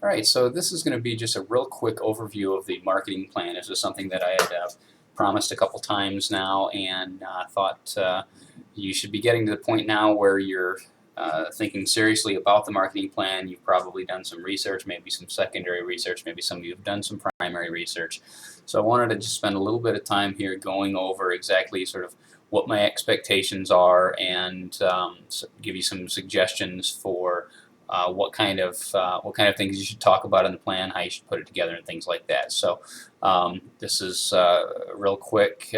All right, so this is going to be just a real quick overview of the marketing plan. This is something that I had promised a couple times now, and thought you should be getting to the point now where you're thinking seriously about the marketing plan. You've probably done some research, maybe some secondary research, maybe some of you have done some primary research. So I wanted to just spend a little bit of time here going over exactly sort of what my expectations are and give you some suggestions for what kind of things you should talk about in the plan, how you should put it together, and things like that. So this is real quick.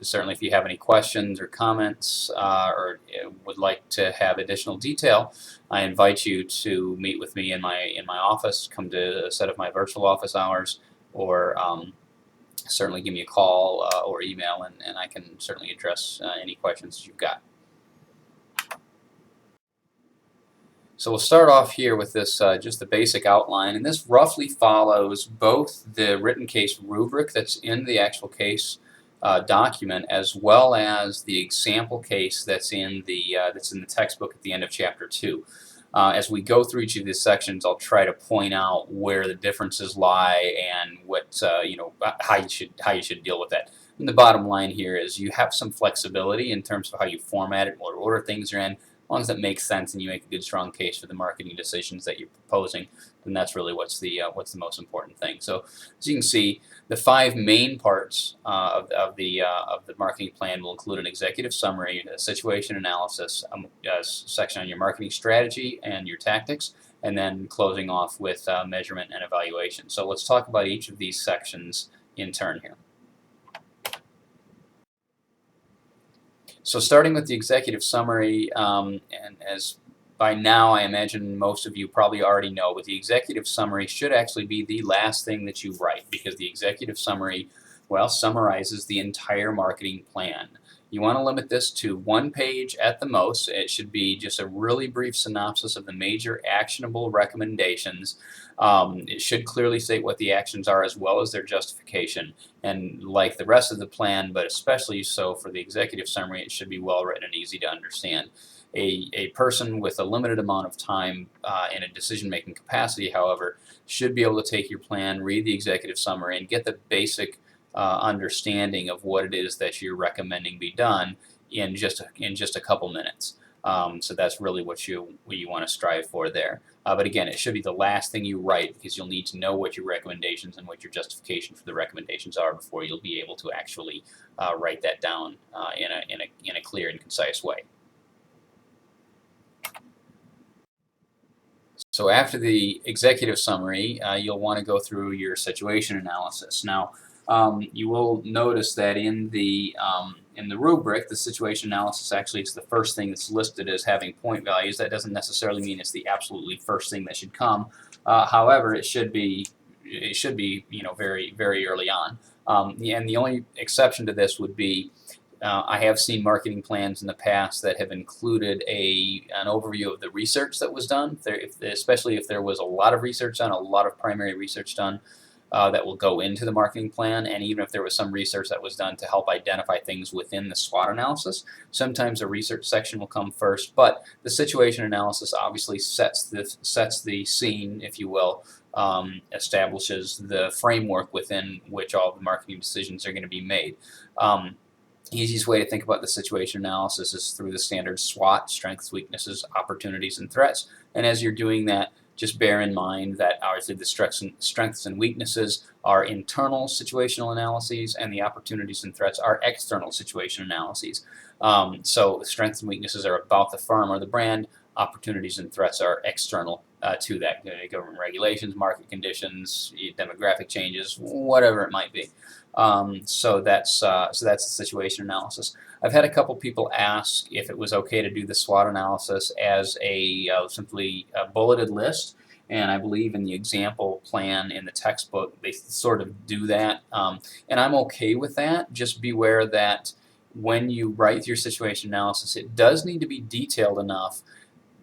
Certainly, if you have any questions or comments or would like to have additional detail, I invite you to meet with me in my office. Come to a set of my virtual office hours, or certainly give me a call or email, and I can certainly address any questions you've got. So we'll start off here with this, just the basic outline, and this roughly follows both the written case rubric that's in the actual case document, as well as the example case that's in the textbook at the end of Chapter 2. As we go through each of these sections, I'll try to point out where the differences lie and what how you should deal with that. And the bottom line here is you have some flexibility in terms of how you format it, what order things are in. As long as it makes sense and you make a good, strong case for the marketing decisions that you're proposing, then that's really what's the most important thing. So, as you can see, the 5 main parts of the marketing plan will include an executive summary, a situation analysis, a section on your marketing strategy and your tactics, and then closing off with measurement and evaluation. So, let's talk about each of these sections in turn here. So starting with the executive summary, and as by now I imagine most of you probably already know, but the executive summary should actually be the last thing that you write, because the executive summary, well, summarizes the entire marketing plan. You want to limit this to 1 page at the most. It should be just a really brief synopsis of the major actionable recommendations. It should clearly state what the actions are as well as their justification. And like the rest of the plan, but especially so for the executive summary, it should be well written and easy to understand. A person with a limited amount of time in a decision-making capacity, however, should be able to take your plan, read the executive summary, and get the basic understanding of what it is that you're recommending be done in just a couple minutes. So that's really what you want to strive for there. But again, it should be the last thing you write, because you'll need to know what your recommendations and what your justification for the recommendations are before you'll be able to actually write that down in a clear and concise way. So after the executive summary, you'll want to go through your situation analysis. Now, you will notice that in the rubric, the situation analysis actually is the first thing that's listed as having point values. That doesn't necessarily mean it's the absolutely first thing that should come. However, it should be very, very early on. And the only exception to this would be I have seen marketing plans in the past that have included an overview of the research that was done, especially if there was a lot of research done, a lot of primary research done. That will go into the marketing plan, and even if there was some research that was done to help identify things within the SWOT analysis, sometimes a research section will come first, but the situation analysis obviously sets the scene, if you will, establishes the framework within which all the marketing decisions are going to be made. Easiest way to think about the situation analysis is through the standard SWOT, strengths, weaknesses, opportunities, and threats, and as you're doing that, just bear in mind that obviously the strengths and weaknesses are internal situational analyses, and the opportunities and threats are external situation analyses. So strengths and weaknesses are about the firm or the brand. Opportunities and threats are external to that. Government regulations, market conditions, demographic changes, whatever it might be. So that's the situation analysis. I've had a couple people ask if it was okay to do the SWOT analysis as a simply a bulleted list, and I believe in the example plan in the textbook they sort of do that, and I'm okay with that. Just beware that when you write your situation analysis, it does need to be detailed enough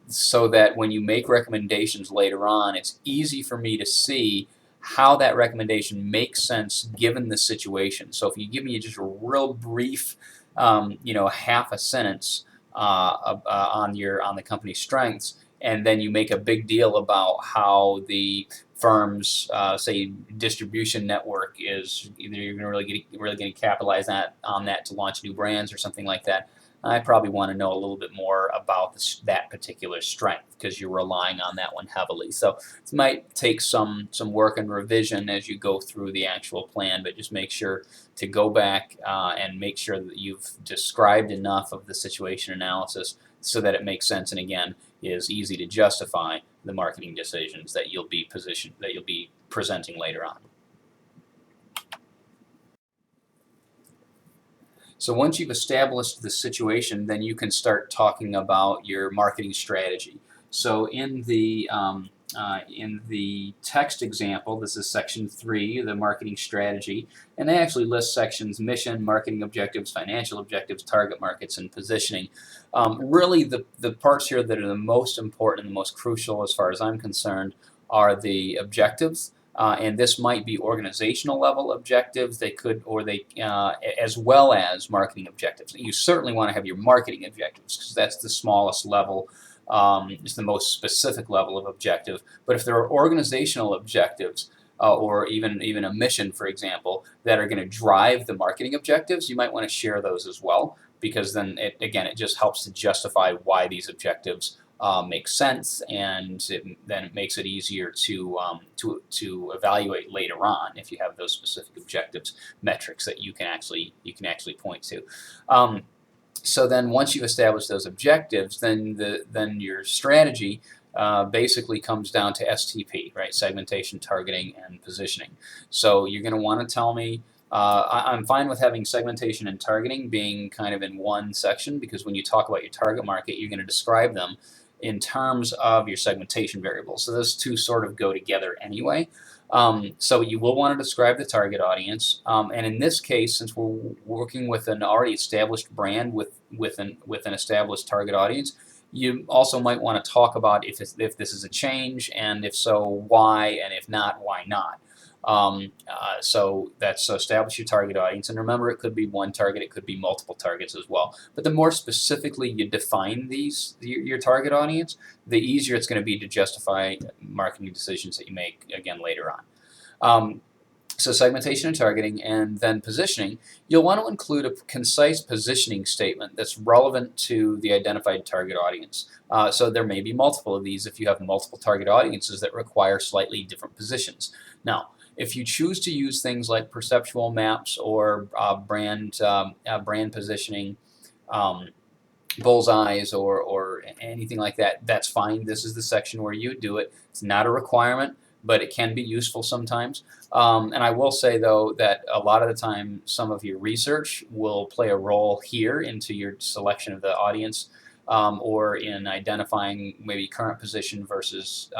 so that when you make recommendations later on, it's easy for me to see how that recommendation makes sense given the situation. So if you give me just a real brief half a sentence on the company's strengths, and then you make a big deal about how the firm's say distribution network is either you're going to really going to capitalize on that to launch new brands or something like that. I probably want to know a little bit more about that particular strength because you're relying on that one heavily. So it might take some work and revision as you go through the actual plan, but just make sure to go back and make sure that you've described enough of the situation analysis so that it makes sense and again is easy to justify the marketing decisions that you'll be presenting later on. So once you've established the situation, then you can start talking about your marketing strategy. So in the text example, this is section 3, the marketing strategy, and they actually list sections: mission, marketing objectives, financial objectives, target markets, and positioning. Really, the parts here that are the most important and the most crucial, as far as I'm concerned, are the objectives. And this might be organizational level objectives. They could, or they, as well as marketing objectives. You certainly want to have your marketing objectives because that's the smallest level. It's the most specific level of objective. But if there are organizational objectives, or even a mission, for example, that are going to drive the marketing objectives, you might want to share those as well, because then it just helps to justify why these objectives make sense, and then it makes it easier to evaluate later on if you have those specific objectives, metrics that you can actually point to. So then once you've established those objectives, then your strategy basically comes down to STP, right? Segmentation, targeting, and positioning. So you're going to want to tell me. I'm fine with having segmentation and targeting being kind of in one section, because when you talk about your target market, you're going to describe them in terms of your segmentation variables. So those two sort of go together anyway. So you will want to describe the target audience, and in this case, since we're working with an already established brand with an established target audience, you also might want to talk about if this is a change, and if so, why, and if not, why not. So establish your target audience, and remember, it could be one target, it could be multiple targets as well. But the more specifically you define your target audience, the easier it's going to be to justify marketing decisions that you make again later on. So segmentation and targeting, and then positioning. You'll want to include a concise positioning statement that's relevant to the identified target audience. So there may be multiple of these if you have multiple target audiences that require slightly different positions. Now, if you choose to use things like perceptual maps or brand positioning, bullseyes, or anything like that, that's fine. This is the section where you do it. It's not a requirement, but it can be useful sometimes. And I will say, though, that a lot of the time some of your research will play a role here into your selection of the audience, or in identifying maybe current position versus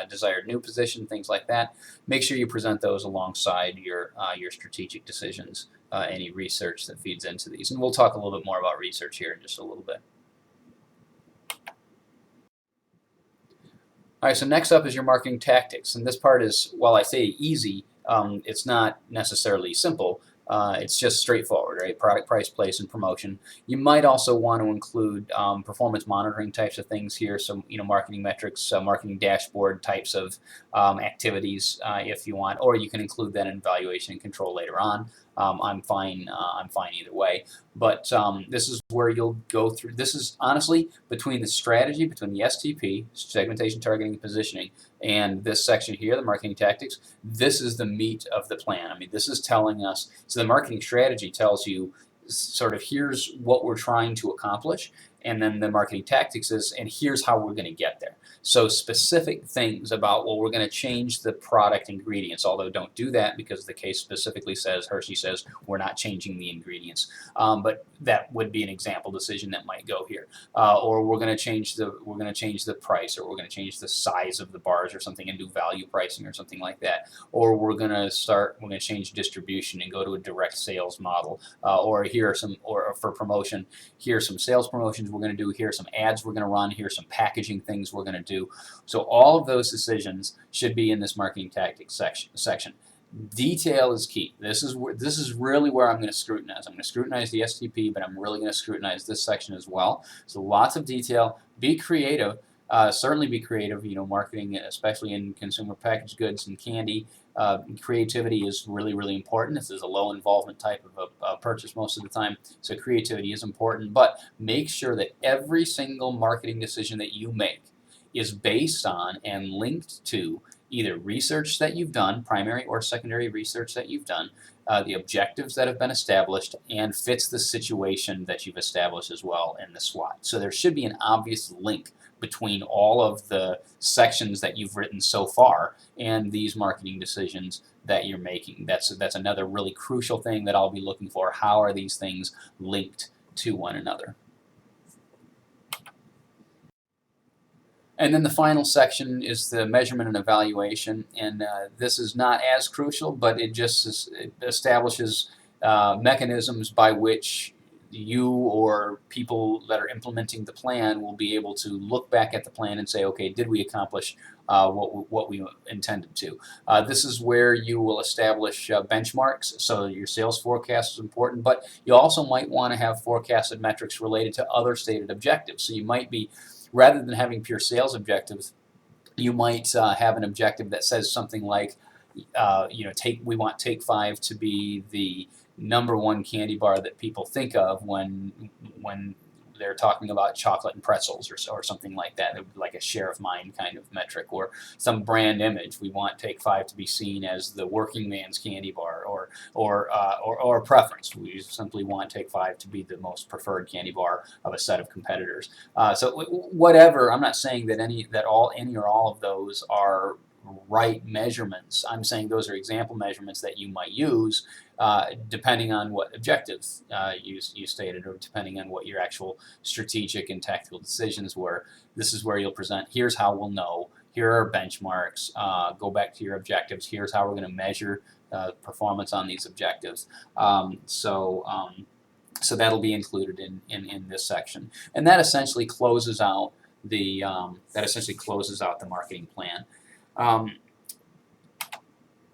desired new position, things like that. Make sure you present those alongside your strategic decisions, any research that feeds into these. And we'll talk a little bit more about research here in just a little bit. All right, so next up is your marketing tactics, and this part is, while I say easy, it's not necessarily simple. It's just straightforward, right? Product, price, place, and promotion. You might also want to include performance monitoring types of things here, so marketing metrics, marketing dashboard types of activities if you want, or you can include that in evaluation and control later on. I'm fine either way. But this is where you'll go through. This is honestly between the strategy, between the STP, segmentation, targeting, and positioning, and this section here, the marketing tactics. This is the meat of the plan. I mean, this is telling us. So the marketing strategy tells you sort of here's what we're trying to accomplish, and then the marketing tactics is, and here's how we're going to get there. So specific things about, well, we're going to change the product ingredients, although don't do that because the case specifically says, Hershey says, we're not changing the ingredients. But that would be an example decision that might go here. Or we're going to change the price, or we're going to change the size of the bars or something and do value pricing or something like that. Or we're going to change distribution and go to a direct sales model. Or here are some, or for promotion, here are some sales promotions we're going to do, here are some ads we're going to run, here are some packaging things we're going to do. So all of those decisions should be in this marketing tactics section. Detail is key. This is really where I'm going to scrutinize. I'm going to scrutinize the STP, but I'm really going to scrutinize this section as well. So lots of detail. Be creative. certainly be creative. Marketing, especially in consumer packaged goods and candy, creativity is really, really important. This is a low involvement type of a purchase most of the time, so creativity is important. But make sure that every single marketing decision that you make is based on and linked to either research that you've done, primary or secondary research that you've done, the objectives that have been established, and fits the situation that you've established as well in the SWOT. So there should be an obvious link between all of the sections that you've written so far and these marketing decisions that you're making. That's another really crucial thing that I'll be looking for. How are these things linked to one another? And then the final section is the measurement and evaluation, and this is not as crucial, but it establishes mechanisms by which you or people that are implementing the plan will be able to look back at the plan and say, okay, did we accomplish what we intended to? This is where you will establish benchmarks, so your sales forecast is important, but you also might want to have forecasted metrics related to other stated objectives. So you might be, rather than having pure sales objectives, you might have an objective that says something like, we want Take 5 to be the #1 candy bar that people think of when they're talking about chocolate and pretzels or something like that, like a share of mind kind of metric, or some brand image. We want Take 5 to be seen as the working man's candy bar, or a preference. We simply want Take 5 to be the most preferred candy bar of a set of competitors. So whatever, I'm not saying that any or all of those are right measurements. I'm saying those are example measurements that you might use depending on what objectives you stated, or depending on what your actual strategic and tactical decisions were. This is where you'll present, here's how we'll know, here are benchmarks, go back to your objectives, here's how we're going to measure performance on these objectives. So that'll be included in this section. And that essentially closes out the marketing plan.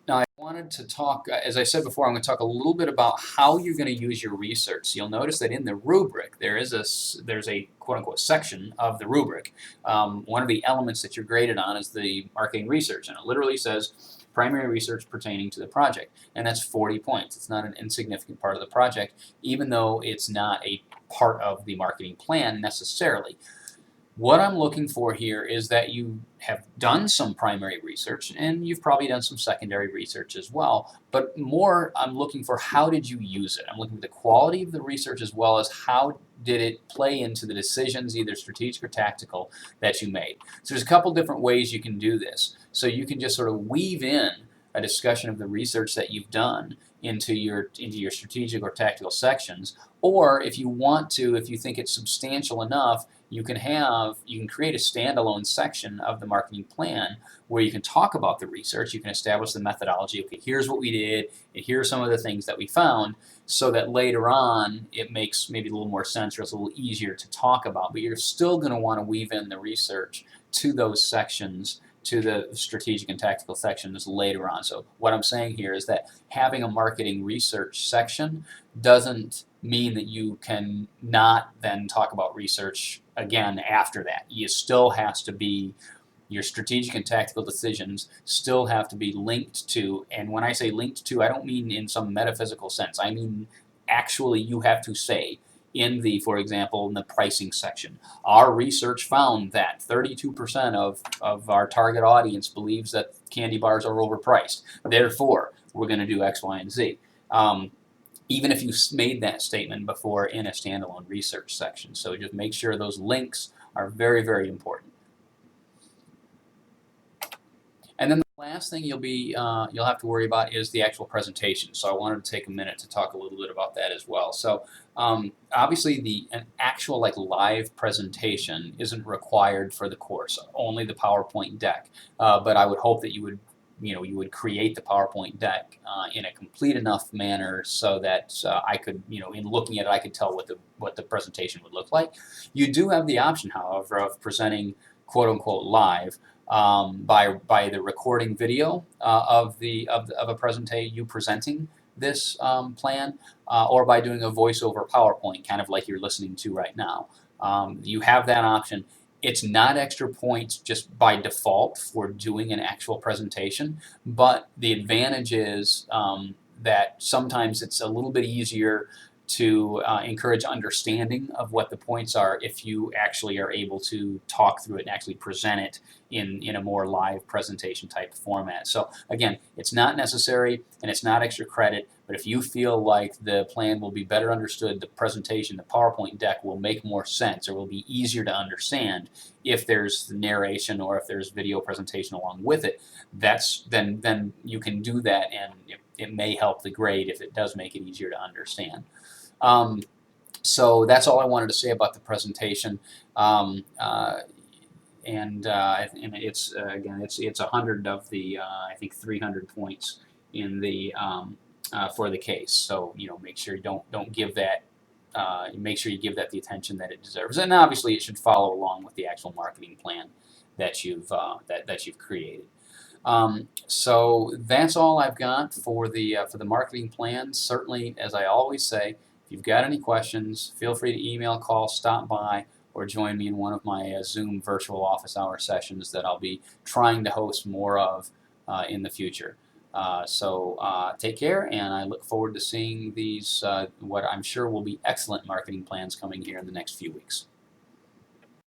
Now, I wanted to talk, as I said before, I'm going to talk a little bit about how you're going to use your research. So you'll notice that in the rubric, there's a quote-unquote section of the rubric. One of the elements that you're graded on is the marketing research, and it literally says primary research pertaining to the project, and that's 40 points. It's not an insignificant part of the project, even though it's not a part of the marketing plan necessarily. What I'm looking for here is that you have done some primary research, and you've probably done some secondary research as well, but more I'm looking for, how did you use it? I'm looking for the quality of the research, as well as how did it play into the decisions, either strategic or tactical, that you made. So there's a couple different ways you can do this. So you can just sort of weave in a discussion of the research that you've done into your strategic or tactical sections, or if you want to, if you think it's substantial enough, you can create a standalone section of the marketing plan where you can talk about the research, you can establish the methodology, okay, here's what we did, and here are some of the things that we found, so that later on it makes maybe a little more sense, or it's a little easier to talk about, but you're still going to want to weave in the research to those sections, to the strategic and tactical sections later on. So what I'm saying here is that having a marketing research section doesn't mean that you can not then talk about research again after that. You still has to be, your strategic and tactical decisions still have to be linked to, and when I say linked to, I don't mean in some metaphysical sense. I mean actually you have to say, for example, in the pricing section, our research found that 32% of our target audience believes that candy bars are overpriced. Therefore, we're going to do X, Y, and Z. Even if you made that statement before in a standalone research section. So just make sure those links are very, very important. And then the last thing you'll have to worry about is the actual presentation. So I wanted to take a minute to talk a little bit about that as well. So obviously an actual live presentation isn't required for the course, only the PowerPoint deck. But I would hope that you would create the PowerPoint deck in a complete enough manner so that I could, in looking at it, I could tell what the presentation would look like. You do have the option, however, of presenting quote-unquote live by the recording video of a presentation, you presenting this plan, or by doing a voiceover PowerPoint, kind of like you're listening to right now. You have that option. It's not extra points just by default for doing an actual presentation, but the advantage is that sometimes it's a little bit easier to encourage understanding of what the points are if you actually are able to talk through it and actually present it in a more live presentation type format. So again, it's not necessary and it's not extra credit, but if you feel like the plan will be better understood, the presentation, the PowerPoint deck will make more sense or will be easier to understand if there's narration or if there's video presentation along with it, then you can do that, and it may help the grade if it does make it easier to understand. So that's all I wanted to say about the presentation. And it's again, it's 100 of the I think 300 points in the for the case. So make sure you don't give that. Make sure you give that the attention that it deserves, and obviously it should follow along with the actual marketing plan that you've that you've created. So that's all I've got for the marketing plan. Certainly, as I always say, if you've got any questions, feel free to email, call, stop by, or join me in one of my Zoom virtual office hour sessions that I'll be trying to host more of in the future. So take care, and I look forward to seeing these what I'm sure will be excellent marketing plans coming here in the next few weeks.